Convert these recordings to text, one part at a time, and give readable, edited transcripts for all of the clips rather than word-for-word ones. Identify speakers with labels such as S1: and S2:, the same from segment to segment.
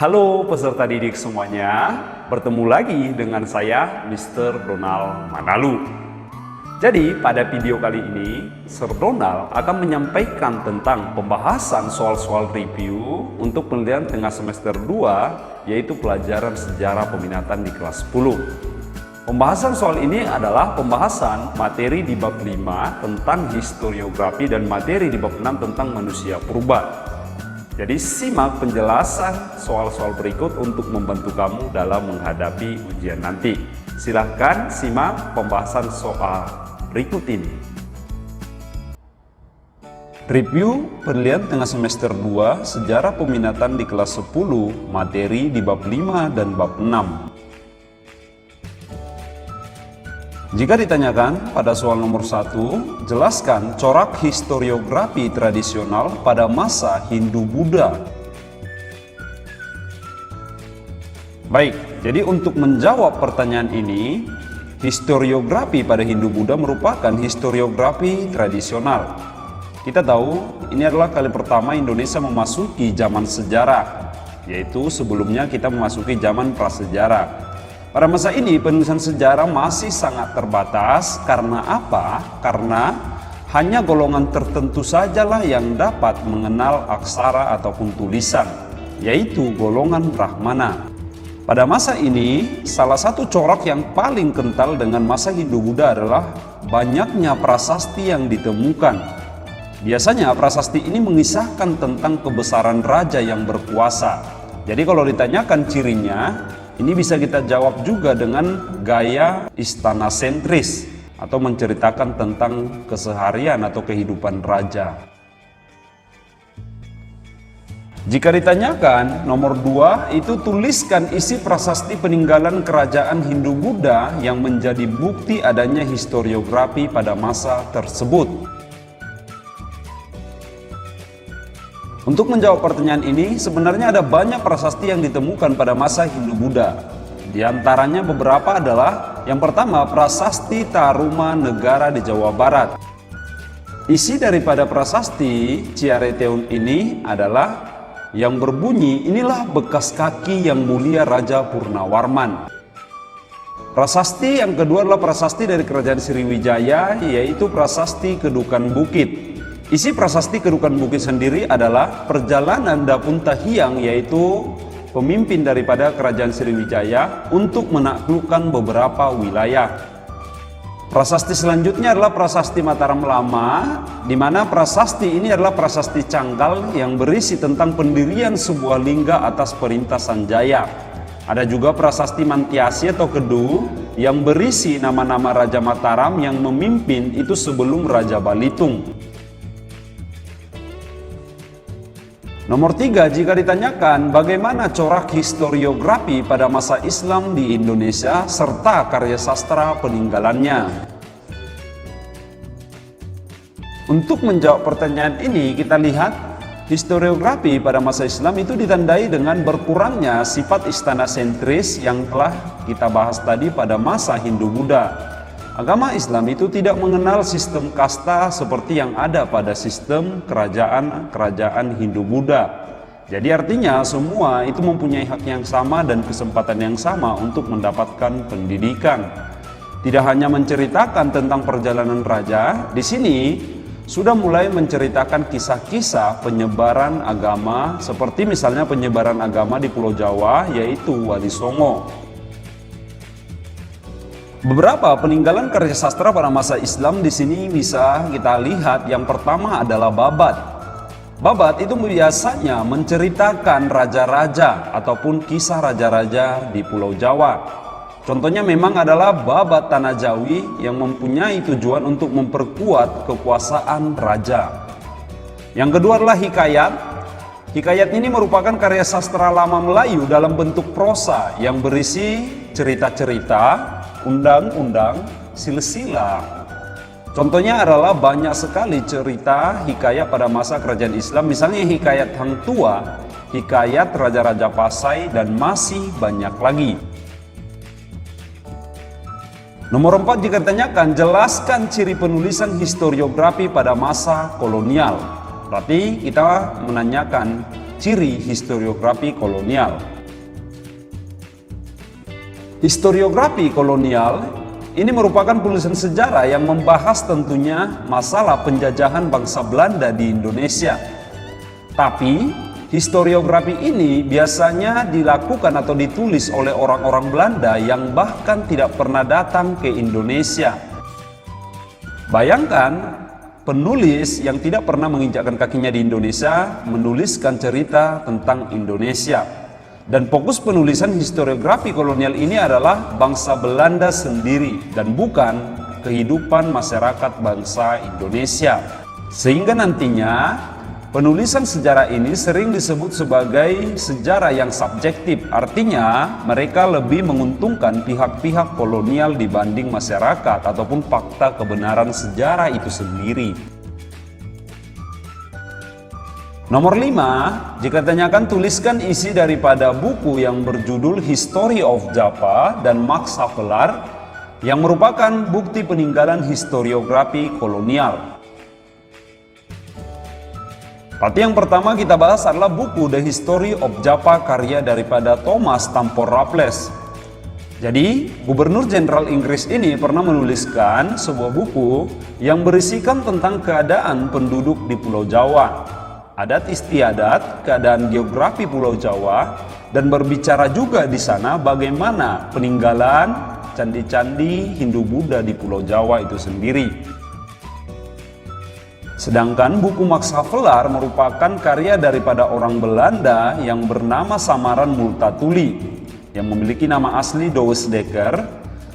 S1: Halo peserta didik semuanya, bertemu lagi dengan saya Mr. Donald Manalu. Jadi pada video kali ini, Sir Donald akan menyampaikan tentang pembahasan soal-soal review untuk penilaian tengah semester 2, yaitu pelajaran sejarah peminatan di kelas 10. Pembahasan soal ini adalah pembahasan materi di bab 5 tentang historiografi dan materi di bab 6 tentang manusia purba. Jadi simak penjelasan soal-soal berikut untuk membantu kamu dalam menghadapi ujian nanti. Silahkan simak pembahasan soal berikut ini. Review penilaian tengah semester 2 sejarah peminatan di kelas 10, materi di bab 5 dan bab 6. Jika ditanyakan pada soal nomor 1, jelaskan corak historiografi tradisional pada masa Hindu-Buddha. Baik, jadi untuk menjawab pertanyaan ini, historiografi pada Hindu-Buddha merupakan historiografi tradisional. Kita tahu ini adalah kali pertama Indonesia memasuki zaman sejarah, yaitu sebelumnya kita memasuki zaman prasejarah. Pada masa ini penulisan sejarah masih sangat terbatas. Karena apa? Karena hanya golongan tertentu sajalah yang dapat mengenal aksara ataupun tulisan, yaitu golongan Brahmana. Pada masa ini, salah satu corak yang paling kental dengan masa Hindu-Buddha adalah banyaknya prasasti yang ditemukan. Biasanya prasasti ini mengisahkan tentang kebesaran raja yang berkuasa. Jadi kalau ditanyakan cirinya, ini bisa kita jawab juga dengan gaya istana sentris atau menceritakan tentang keseharian atau kehidupan raja. Jika ditanyakan nomor 2, itu tuliskan isi prasasti peninggalan kerajaan Hindu-Buddha yang menjadi bukti adanya historiografi pada masa tersebut. Untuk menjawab pertanyaan ini, sebenarnya ada banyak prasasti yang ditemukan pada masa Hindu-Buddha. Di antaranya beberapa adalah, yang pertama, prasasti Taruma Negara di Jawa Barat. Isi daripada prasasti Ciareteun ini adalah yang berbunyi, inilah bekas kaki yang mulia Raja Purnawarman. Prasasti yang kedua adalah prasasti dari Kerajaan Sriwijaya, yaitu prasasti Kedukan Bukit. Isi prasasti Kedukan Bukit sendiri adalah perjalanan Dapunta Hyang, yaitu pemimpin daripada Kerajaan Sriwijaya untuk menaklukkan beberapa wilayah. Prasasti selanjutnya adalah prasasti Mataram Lama, di mana prasasti ini adalah prasasti Canggal yang berisi tentang pendirian sebuah lingga atas perintah Sanjaya. Ada juga prasasti Mantiasi atau Kedu yang berisi nama-nama Raja Mataram yang memimpin itu sebelum Raja Balitung. Nomor 3, jika ditanyakan bagaimana corak historiografi pada masa Islam di Indonesia serta karya sastra peninggalannya. Untuk menjawab pertanyaan ini, kita lihat historiografi pada masa Islam itu ditandai dengan berkurangnya sifat istana sentris yang telah kita bahas tadi pada masa Hindu-Buddha. Agama Islam itu tidak mengenal sistem kasta seperti yang ada pada sistem kerajaan Hindu-Buddha. Jadi artinya semua itu mempunyai hak yang sama dan kesempatan yang sama untuk mendapatkan pendidikan. Tidak hanya menceritakan tentang perjalanan raja, di sini sudah mulai menceritakan kisah-kisah penyebaran agama, seperti misalnya penyebaran agama di Pulau Jawa, yaitu Wali Songo. Beberapa peninggalan karya sastra pada masa Islam di sini bisa kita lihat. Yang pertama adalah Babat. Babat itu biasanya menceritakan raja-raja ataupun kisah raja-raja di Pulau Jawa. Contohnya memang adalah Babat Tanah Jawi yang mempunyai tujuan untuk memperkuat kekuasaan raja. Yang kedua adalah Hikayat. Hikayat ini merupakan karya sastra lama Melayu dalam bentuk prosa yang berisi cerita-cerita, undang-undang, silsilah. Contohnya adalah banyak sekali cerita hikayat pada masa kerajaan Islam, misalnya Hikayat Hang Tua, Hikayat Raja-Raja Pasai, dan masih banyak lagi. Nomor 4, jika ditanyakan, jelaskan ciri penulisan historiografi pada masa kolonial. Berarti kita menanyakan ciri historiografi kolonial. Historiografi kolonial ini merupakan tulisan sejarah yang membahas tentunya masalah penjajahan bangsa Belanda di Indonesia. Tapi historiografi ini biasanya dilakukan atau ditulis oleh orang-orang Belanda yang bahkan tidak pernah datang ke Indonesia. Bayangkan penulis yang tidak pernah menginjakkan kakinya di Indonesia menuliskan cerita tentang Indonesia. Dan fokus penulisan historiografi kolonial ini adalah bangsa Belanda sendiri dan bukan kehidupan masyarakat bangsa Indonesia. Sehingga nantinya penulisan sejarah ini sering disebut sebagai sejarah yang subjektif. Artinya mereka lebih menguntungkan pihak-pihak kolonial dibanding masyarakat ataupun fakta kebenaran sejarah itu sendiri. Nomor 5, jika ditanyakan tuliskan isi daripada buku yang berjudul History of Java dan Max Havelaar yang merupakan bukti peninggalan historiografi kolonial. Berarti yang pertama kita bahas adalah buku The History of Java karya daripada Thomas Stamford Raffles. Jadi, Gubernur Jenderal Inggris ini pernah menuliskan sebuah buku yang berisikan tentang keadaan penduduk di Pulau Jawa, adat istiadat, keadaan geografi Pulau Jawa, dan berbicara juga di sana bagaimana peninggalan candi-candi Hindu-Buddha di Pulau Jawa itu sendiri. Sedangkan buku Max Havelaar merupakan karya daripada orang Belanda yang bernama samaran Multatuli, yang memiliki nama asli Douwe Dekker,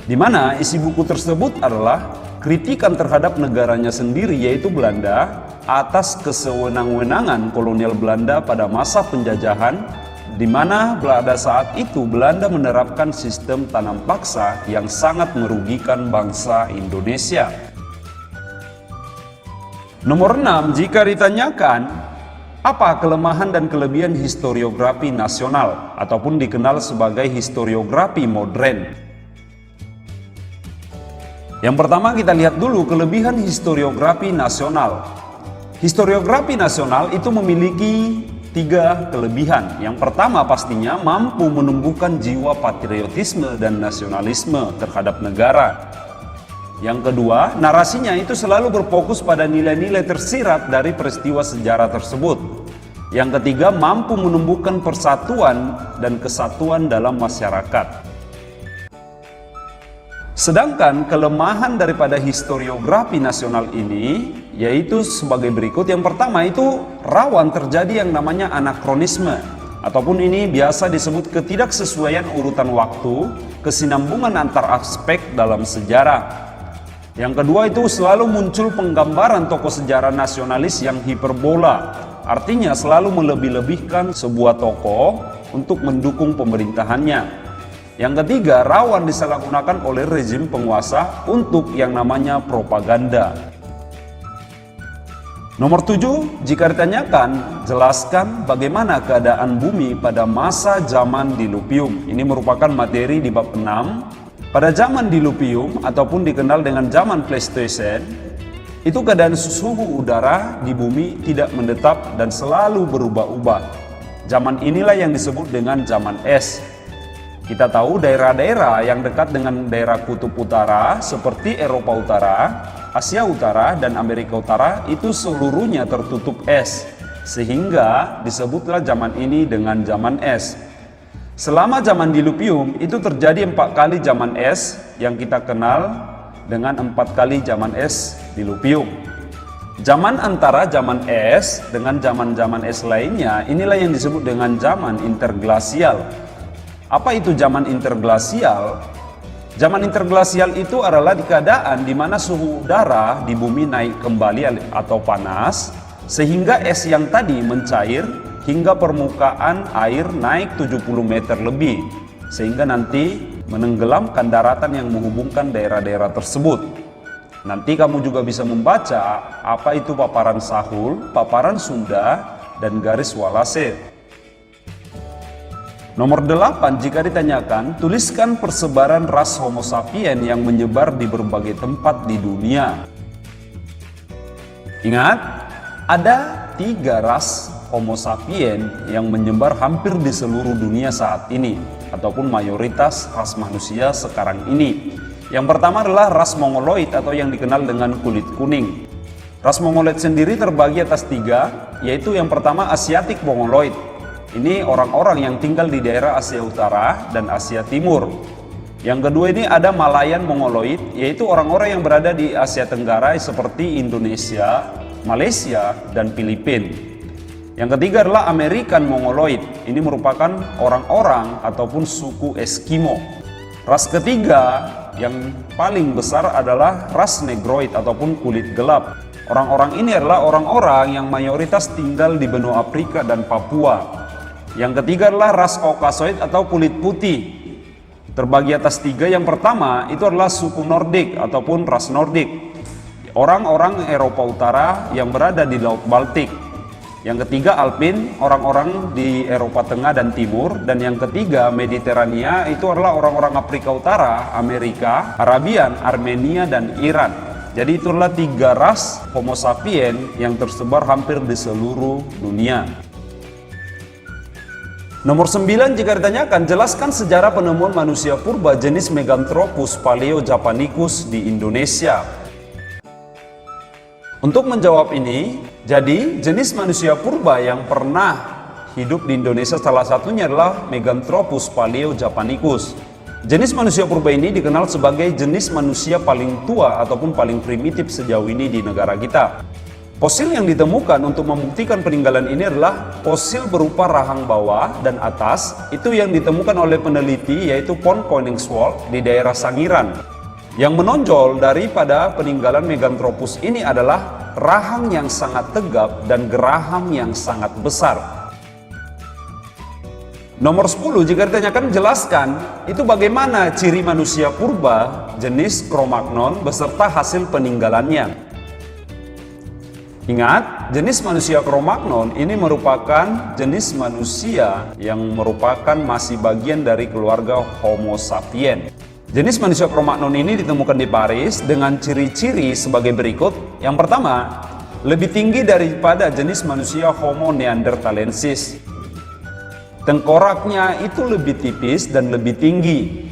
S1: di mana isi buku tersebut adalah kritikan terhadap negaranya sendiri yaitu Belanda atas kesewenang-wenangan kolonial Belanda pada masa penjajahan, di mana pada saat itu Belanda menerapkan sistem tanam paksa yang sangat merugikan bangsa Indonesia. Nomor 6, jika ditanyakan apa kelemahan dan kelebihan historiografi nasional ataupun dikenal sebagai historiografi modern. Yang pertama kita lihat dulu kelebihan historiografi nasional. Historiografi nasional itu memiliki 3 kelebihan. Yang pertama pastinya mampu menumbuhkan jiwa patriotisme dan nasionalisme terhadap negara. Yang kedua, narasinya itu selalu berfokus pada nilai-nilai tersirat dari peristiwa sejarah tersebut. Yang ketiga, mampu menumbuhkan persatuan dan kesatuan dalam masyarakat. Sedangkan kelemahan daripada historiografi nasional ini yaitu sebagai berikut. Yang pertama itu rawan terjadi yang namanya anakronisme, ataupun ini biasa disebut ketidaksesuaian urutan waktu, kesinambungan antar aspek dalam sejarah. Yang kedua itu selalu muncul penggambaran tokoh sejarah nasionalis yang hiperbola, artinya selalu melebih-lebihkan sebuah tokoh untuk mendukung pemerintahannya. Yang ketiga, rawan disalahgunakan oleh rezim penguasa untuk yang namanya propaganda. Nomor 7, jika ditanyakan, jelaskan bagaimana keadaan bumi pada masa zaman diluvium. Ini merupakan materi di bab 6. Pada zaman diluvium ataupun dikenal dengan zaman Pleistocene, itu keadaan suhu udara di bumi tidak menetap dan selalu berubah-ubah. Zaman inilah yang disebut dengan zaman es. Kita tahu daerah-daerah yang dekat dengan daerah kutub utara seperti Eropa Utara, Asia Utara, dan Amerika Utara itu seluruhnya tertutup es, sehingga disebutlah zaman ini dengan zaman es. Selama zaman diluvium itu terjadi 4 kali zaman es yang kita kenal dengan 4 kali zaman es diluvium. Zaman antara zaman es dengan zaman-zaman es lainnya inilah yang disebut dengan zaman interglasial. Apa itu zaman interglasial? Zaman interglasial itu adalah keadaan di mana suhu udara di bumi naik kembali atau panas, sehingga es yang tadi mencair hingga permukaan air naik 70 meter lebih, sehingga nanti menenggelamkan daratan yang menghubungkan daerah-daerah tersebut. Nanti kamu juga bisa membaca apa itu paparan Sahul, paparan Sunda, dan garis Walase. Nomor 8, jika ditanyakan, tuliskan persebaran ras Homo sapien yang menyebar di berbagai tempat di dunia. Ingat, ada 3 ras Homo sapien yang menyebar hampir di seluruh dunia saat ini, ataupun mayoritas ras manusia sekarang ini. Yang pertama adalah ras Mongoloid atau yang dikenal dengan kulit kuning. Ras Mongoloid sendiri terbagi atas 3, yaitu yang pertama Asiatic Mongoloid. Ini orang-orang yang tinggal di daerah Asia Utara dan Asia Timur. Yang kedua ini ada Malayan Mongoloid, yaitu orang-orang yang berada di Asia Tenggara seperti Indonesia, Malaysia, dan Filipina. Yang ketiga adalah American Mongoloid. Ini merupakan orang-orang ataupun suku Eskimo. Ras ketiga yang paling besar adalah ras Negroid ataupun kulit gelap. Orang-orang ini adalah orang-orang yang mayoritas tinggal di benua Afrika dan Papua. Yang ketiga adalah ras Caucasoid atau kulit putih. Terbagi atas 3. Yang pertama itu adalah suku Nordik ataupun ras Nordik, orang-orang Eropa Utara yang berada di Laut Baltik. Yang ketiga Alpin, orang-orang di Eropa Tengah dan Timur. Dan yang ketiga Mediterania, itu adalah orang-orang Afrika Utara, Amerika, Arabian, Armenia, dan Iran. Jadi itulah 3 ras Homo sapien yang tersebar hampir di seluruh dunia. Nomor 9, jika ditanyakan, jelaskan sejarah penemuan manusia purba jenis Meganthropus Paleo-Japanicus di Indonesia. Untuk menjawab ini, jadi jenis manusia purba yang pernah hidup di Indonesia salah satunya adalah Meganthropus Paleo-Japanicus. Jenis manusia purba ini dikenal sebagai jenis manusia paling tua ataupun paling primitif sejauh ini di negara kita. Fosil yang ditemukan untuk membuktikan peninggalan ini adalah fosil berupa rahang bawah dan atas, itu yang ditemukan oleh peneliti yaitu Pond Koningswald di daerah Sangiran. Yang menonjol daripada peninggalan Meganthropus ini adalah rahang yang sangat tegap dan geraham yang sangat besar. Nomor 10, jika ditanyakan, jelaskan itu bagaimana ciri manusia purba jenis Cro-Magnon beserta hasil peninggalannya. Ingat, jenis manusia Cro-Magnon ini merupakan jenis manusia yang merupakan masih bagian dari keluarga Homo sapien. Jenis manusia Cro-Magnon ini ditemukan di Paris dengan ciri-ciri sebagai berikut. Yang pertama, lebih tinggi daripada jenis manusia Homo neanderthalensis. Tengkoraknya itu lebih tipis dan lebih tinggi.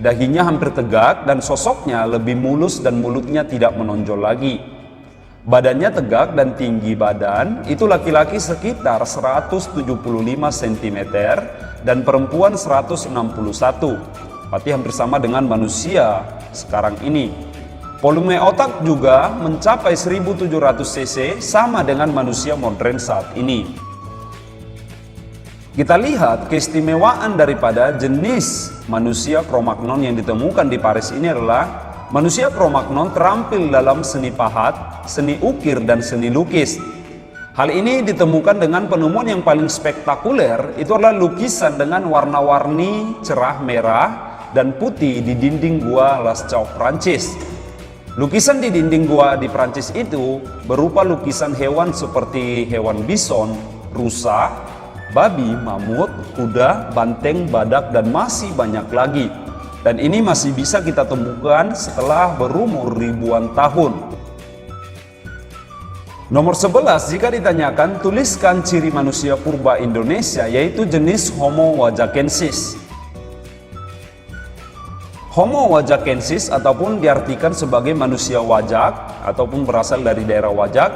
S1: Dahinya hampir tegak dan sosoknya lebih mulus dan mulutnya tidak menonjol lagi. Badannya tegak dan tinggi badan, itu laki-laki sekitar 175 cm dan perempuan 161. Berarti hampir sama dengan manusia sekarang ini. Volume otak juga mencapai 1700 cc, sama dengan manusia modern saat ini. Kita lihat keistimewaan daripada jenis manusia Cro-Magnon yang ditemukan di Paris ini adalah manusia Cro-Magnon terampil dalam seni pahat, seni ukir, dan seni lukis. Hal ini ditemukan dengan penemuan yang paling spektakuler, itu adalah lukisan dengan warna-warni cerah merah dan putih di dinding gua Lascaux, Prancis. Lukisan di dinding gua di Prancis itu berupa lukisan hewan seperti hewan bison, rusa, babi, mamut, kuda, banteng, badak, dan masih banyak lagi. Dan ini masih bisa kita temukan setelah berumur ribuan tahun. Nomor 11, jika ditanyakan, tuliskan ciri manusia purba Indonesia, yaitu jenis Homo wajakensis. Homo wajakensis ataupun diartikan sebagai manusia wajak ataupun berasal dari daerah Wajak,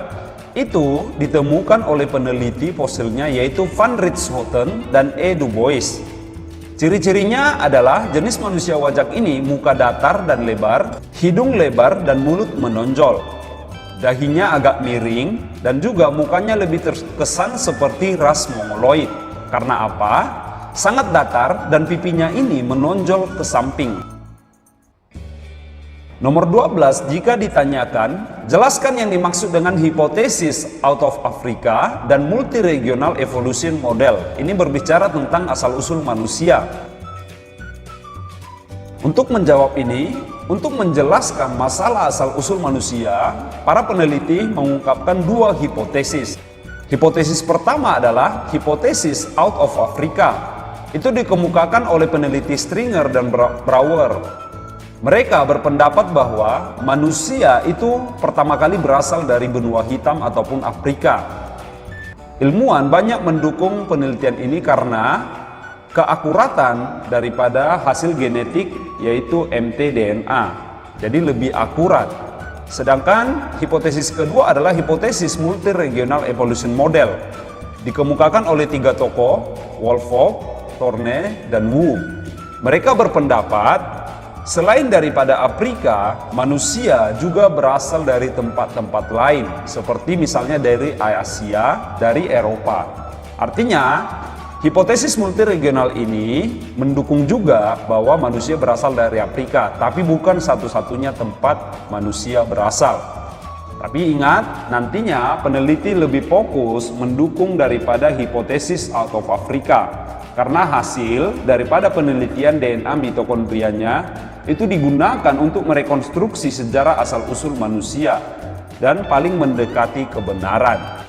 S1: itu ditemukan oleh peneliti fosilnya yaitu Van Rietschoten dan E. Du Bois. Ciri-cirinya adalah jenis manusia wajak ini muka datar dan lebar, hidung lebar dan mulut menonjol. Dahinya agak miring dan juga mukanya lebih terkesan seperti ras Mongoloid. Karena apa? Sangat datar dan pipinya ini menonjol ke samping. Nomor 12, jika ditanyakan, jelaskan yang dimaksud dengan hipotesis out of Africa dan multiregional evolution model. Ini berbicara tentang asal-usul manusia. Untuk menjawab ini, untuk menjelaskan masalah asal-usul manusia, para peneliti mengungkapkan 2 hipotesis. Hipotesis pertama adalah hipotesis out of Africa. Itu dikemukakan oleh peneliti Stringer dan Brouwer. Mereka berpendapat bahwa manusia itu pertama kali berasal dari benua hitam ataupun Afrika. Ilmuwan banyak mendukung penelitian ini karena keakuratan daripada hasil genetik yaitu mtDNA, jadi lebih akurat. Sedangkan hipotesis kedua adalah hipotesis multiregional evolution model, dikemukakan oleh 3 tokoh, Wolford, Thorne, dan Wu. Mereka berpendapat selain daripada Afrika, manusia juga berasal dari tempat-tempat lain, seperti misalnya dari Asia, dari Eropa. Artinya, hipotesis multiregional ini mendukung juga bahwa manusia berasal dari Afrika, tapi bukan satu-satunya tempat manusia berasal. Tapi ingat, nantinya peneliti lebih fokus mendukung daripada hipotesis out of Africa, karena hasil daripada penelitian DNA mitokondrianya itu digunakan untuk merekonstruksi sejarah asal-usul manusia dan paling mendekati kebenaran.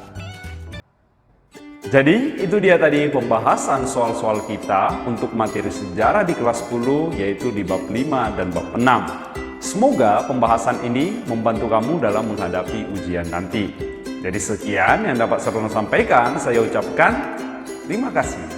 S1: Jadi itu dia tadi pembahasan soal-soal kita untuk materi sejarah di kelas 10, yaitu di bab 5 dan bab 6. Semoga pembahasan ini membantu kamu dalam menghadapi ujian nanti. Jadi sekian yang dapat saya sampaikan, saya ucapkan terima kasih.